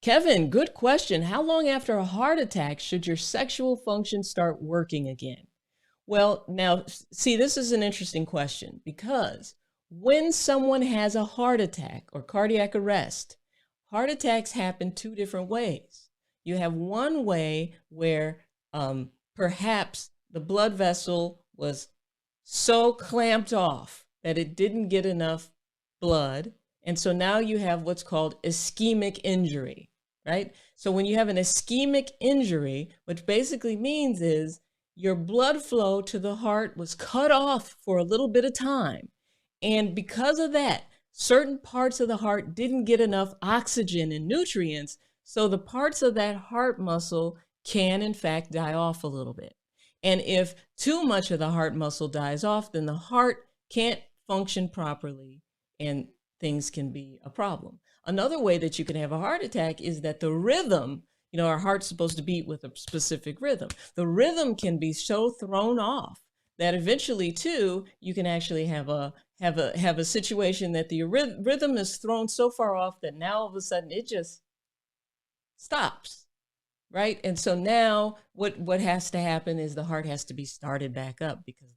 Kevin, good question. How long after a heart attack should your sexual function start working again? Well, now, see, this is an interesting question because when someone has a heart attack or cardiac arrest, heart attacks happen two different ways. You have one way where perhaps the blood vessel was so clamped off that it didn't get enough blood. And so now you have what's called ischemic injury, right? So when you have an ischemic injury, which basically means is your blood flow to the heart was cut off for a little bit of time. And because of that, certain parts of the heart didn't get enough oxygen and nutrients. So the parts of that heart muscle can, in fact, die off a little bit. And if too much of the heart muscle dies off, then the heart can't function properly and things can be a problem. Another way that you can have a heart attack is that the rhythm, our heart's supposed to beat with a specific rhythm. The rhythm can be so thrown off that eventually, too, you can actually have a situation that the rhythm is thrown so far off that now all of a sudden it just stops, right? And so now what has to happen is the heart has to be started back up because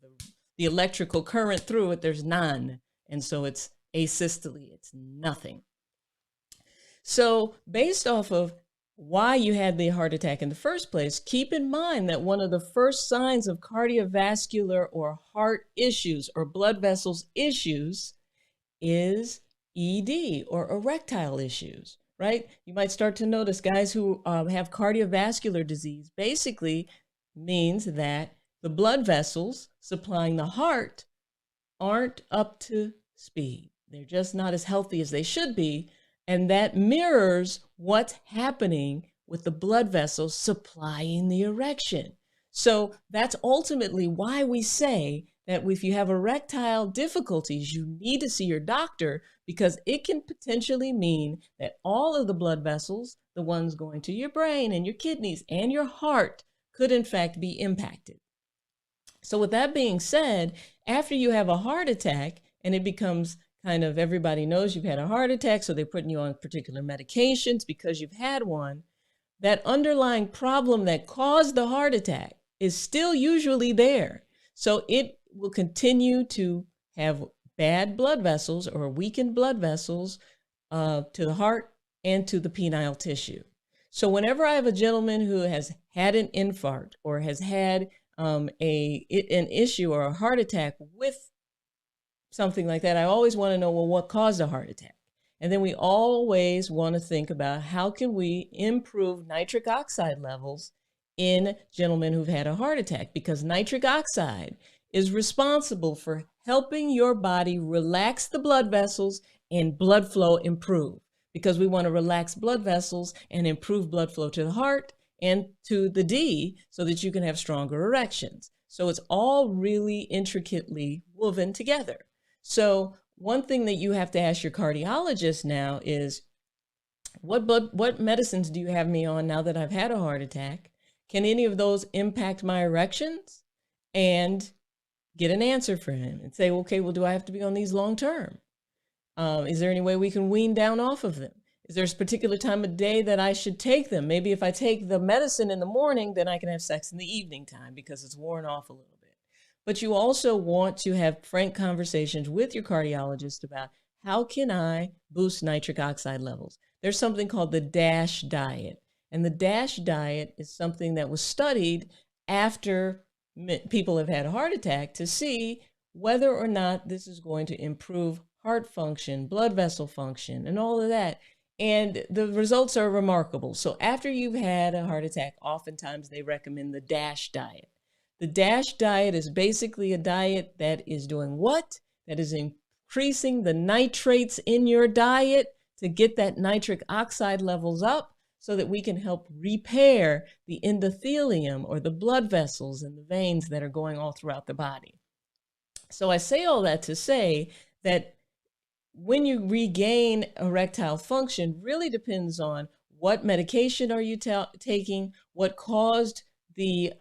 the electrical current through it, there's none. And so it's asystole, it's nothing. So based off of why you had the heart attack in the first place, keep in mind that one of the first signs of cardiovascular or heart issues or blood vessels issues is ED or erectile issues, right? You might start to notice guys who have cardiovascular disease basically means that the blood vessels supplying the heart aren't up to speed. They're just not as healthy as they should be. And that mirrors what's happening with the blood vessels supplying the erection. So that's ultimately why we say that if you have erectile difficulties, you need to see your doctor because it can potentially mean that all of the blood vessels, the ones going to your brain and your kidneys and your heart, could in fact be impacted. So with that being said, after you have a heart attack and it becomes kind of everybody knows you've had a heart attack, so they're putting you on particular medications because you've had one, that underlying problem that caused the heart attack is still usually there. So it will continue to have bad blood vessels or weakened blood vessels to the heart and to the penile tissue. So whenever I have a gentleman who has had an infarct or has had an issue or a heart attack with something like that, I always want to know, well, what caused a heart attack? And then we always want to think about how can we improve nitric oxide levels in gentlemen who've had a heart attack, because nitric oxide is responsible for helping your body relax the blood vessels and blood flow improve, because we want to relax blood vessels and improve blood flow to the heart and to the D so that you can have stronger erections. So it's all really intricately woven together. So one thing that you have to ask your cardiologist now is, what medicines do you have me on now that I've had a heart attack? Can any of those impact my erections? And get an answer for him and say, okay, well, do I have to be on these long term? Is there any way we can wean down off of them? Is there a particular time of day that I should take them? Maybe if I take the medicine in the morning, then I can have sex in the evening time because it's worn off a little bit. But you also want to have frank conversations with your cardiologist about how can I boost nitric oxide levels? There's something called the DASH diet. And the DASH diet is something that was studied after people have had a heart attack to see whether or not this is going to improve heart function, blood vessel function, and all of that. And the results are remarkable. So after you've had a heart attack, oftentimes they recommend the DASH diet. The DASH diet is basically a diet that is doing what? That is increasing the nitrates in your diet to get that nitric oxide levels up so that we can help repair the endothelium or the blood vessels and the veins that are going all throughout the body. So I say all that to say that when you regain erectile function really depends on what medication are you taking, what caused the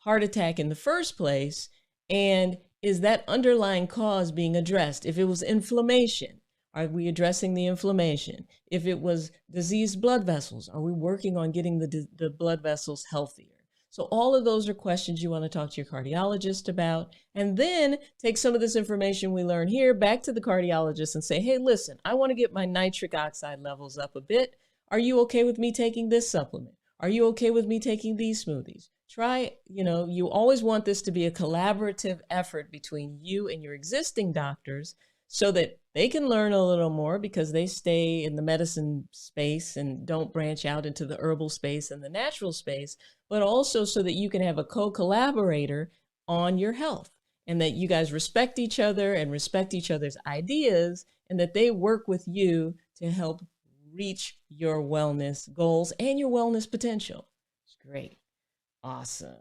heart attack in the first place, and is that underlying cause being addressed? If it was inflammation, Are we addressing the inflammation? If it was diseased blood vessels, are we working on getting the blood vessels healthier? So all of those are questions you want to talk to your cardiologist about, and then take some of this information we learn here back to the cardiologist and say, hey, listen, I want to get my nitric oxide levels up a bit. Are you okay with me taking this supplement? Are you okay with me taking these smoothies? Try, you always want this to be a collaborative effort between you and your existing doctors so that they can learn a little more because they stay in the medicine space and don't branch out into the herbal space and the natural space, but also so that you can have a co-collaborator on your health and that you guys respect each other and respect each other's ideas and that they work with you to help reach your wellness goals and your wellness potential. It's great. Awesome.